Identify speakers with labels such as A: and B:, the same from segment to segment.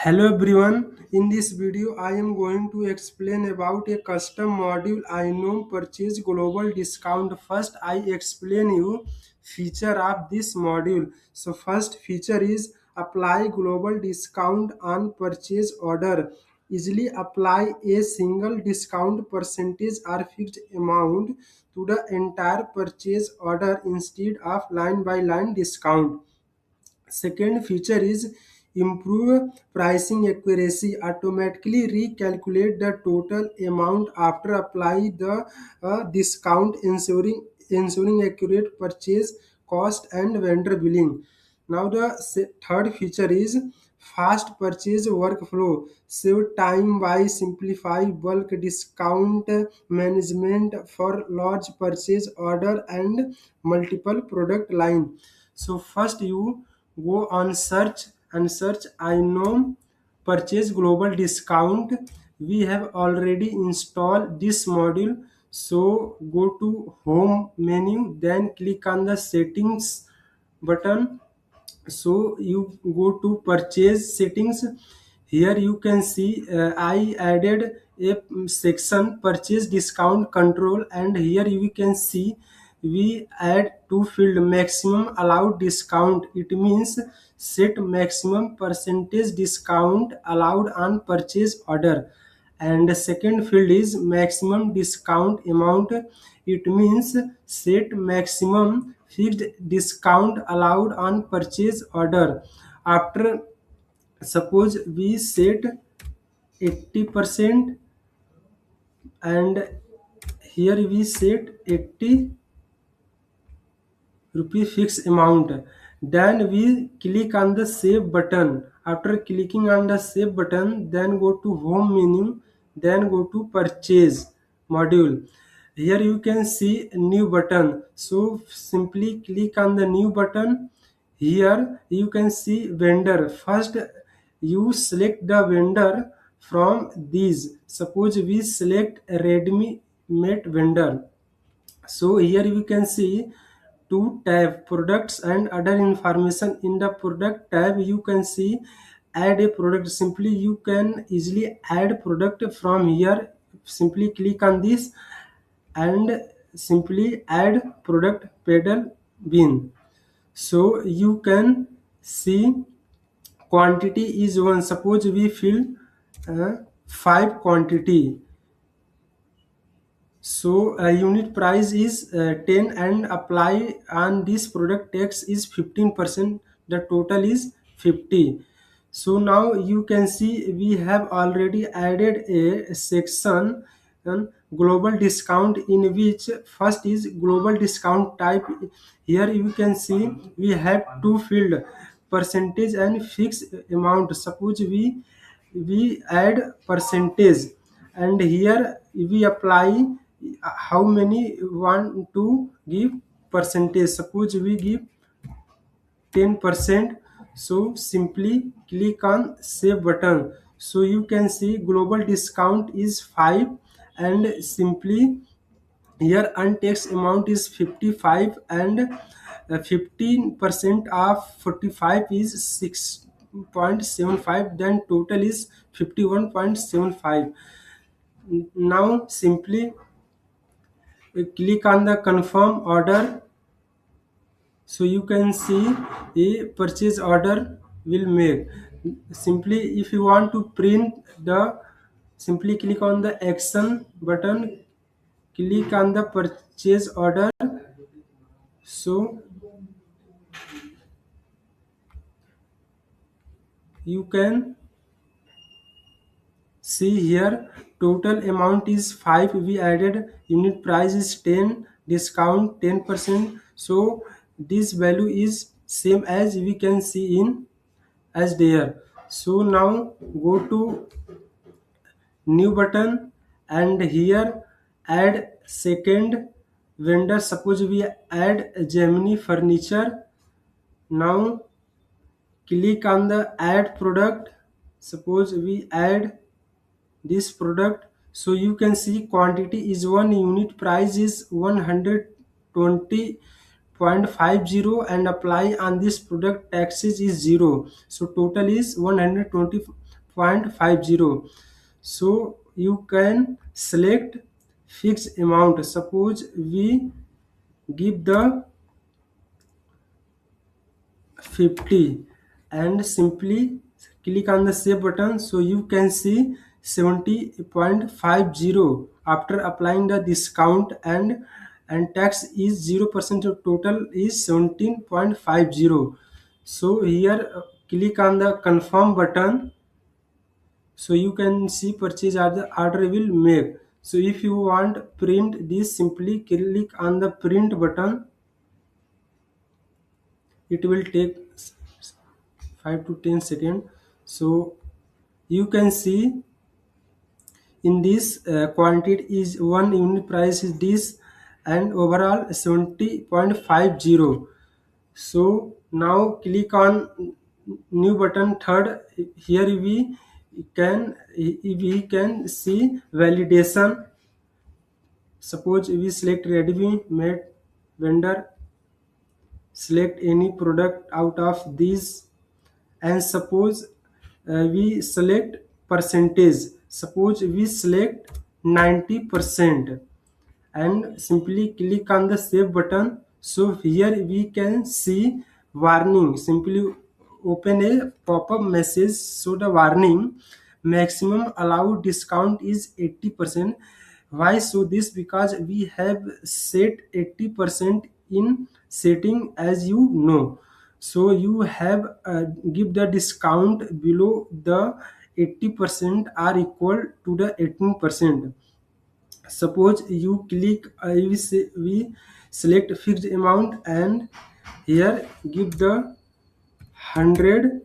A: Hello everyone, in this video I am going to explain about a custom module iNome purchase global discount. First I explain you feature of this module. So first feature is apply global discount on purchase order. Easily apply a single discount percentage or fixed amount to the entire purchase order instead of line by line discount. Second feature is improve pricing accuracy. Automatically recalculate the total amount after apply the discount, ensuring accurate purchase cost and vendor billing. Now the third feature is fast purchase workflow. Save time by simplify bulk discount management for large purchase order and multiple product line. So first you go on search and search iNome purchase global discount. We have already installed this module. So go to home menu, then click on the settings button. So you go to purchase settings. Here you can see I added a section purchase discount control, and here you can see we add two field maximum allowed discount. It means set maximum percentage discount allowed on purchase order, and the second field is maximum discount amount. It means set maximum fixed discount allowed on purchase order. After suppose we set 80%, and here we set 80 rupee fixed amount, then we click on the save button. After clicking on the save button, then go to home menu, then go to purchase module. Here you can see a new button, so simply click on the new button. Here you can see vendor. First you select the vendor from these. Suppose we select Redmi Mate vendor. So here you can see two tab products and other information. In the product tab you can see add a product. Simply you can easily add product from here. Simply click on this and simply add product pedal bin. So you can see quantity is one. Suppose we fill 5 quantity. So unit price is 10 and apply on this product tax is 15%. The total is 50. So now you can see we have already added a section global discount, in which first is global discount type. Here you can see we have two field, percentage and fixed amount. Suppose we add percentage, and here we apply how many want to give percentage. Suppose we give 10%. So simply click on save button. So you can see global discount is 5, and simply here untaxed amount is 55, and 15% of 45 is 6.75, then total is 51.75. Now simply click on the confirm order. So you can see a purchase order will make. Simply if you want to print the, simply click on the action button, click on the purchase order. So you can see here total amount is 5, we added, unit price is 10, discount 10%. So this value is same as we can see in as there. So now go to new button, and here add second vendor. Suppose we add Gemini furniture. Now click on the add product. Suppose we add this product. So you can see quantity is 1, unit price is 120.50, and apply on this product taxes is 0. So total is 120 17.50. So you can select fixed amount. Suppose we give the 50 and simply click on the save button, so you can see 70.50 after applying the discount, and tax is 0%, of total is 17.50. So here click on the confirm button, so you can see purchase order will make. So if you want print this, simply click on the print button. It will take 5 to 10 seconds. So you can see in this quantity is 1 unit price is this, and overall 70.50. So now click on new button third. Here we can see validation. Suppose we select ready made vendor, select any product out of these, and suppose we select percentage. Suppose we select 90%, and simply click on the save button. So here we can see warning. Simply open a pop-up message. So the warning, maximum allowed discount is 80%. Why so this? Because we have set 80% in setting, as you know. So you have give the discount below the 80% are equal to the 18%. Suppose you click we select fixed amount, and here give the 100,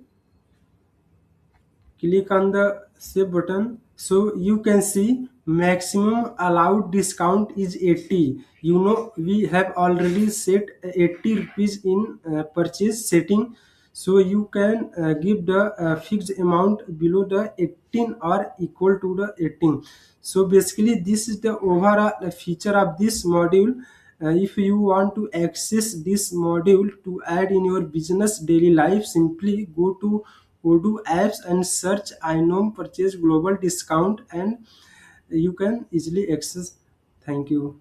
A: click on the save button. So you can see maximum allowed discount is 80. You know we have already set 80 rupees in purchase setting. So you can give the fixed amount below the 18 or equal to the 18. So basically this is the overall feature of this module. If you want to access this module to add in your business daily life, simply go to Odoo apps and search inom purchase global discount, and you can easily access. Thank you.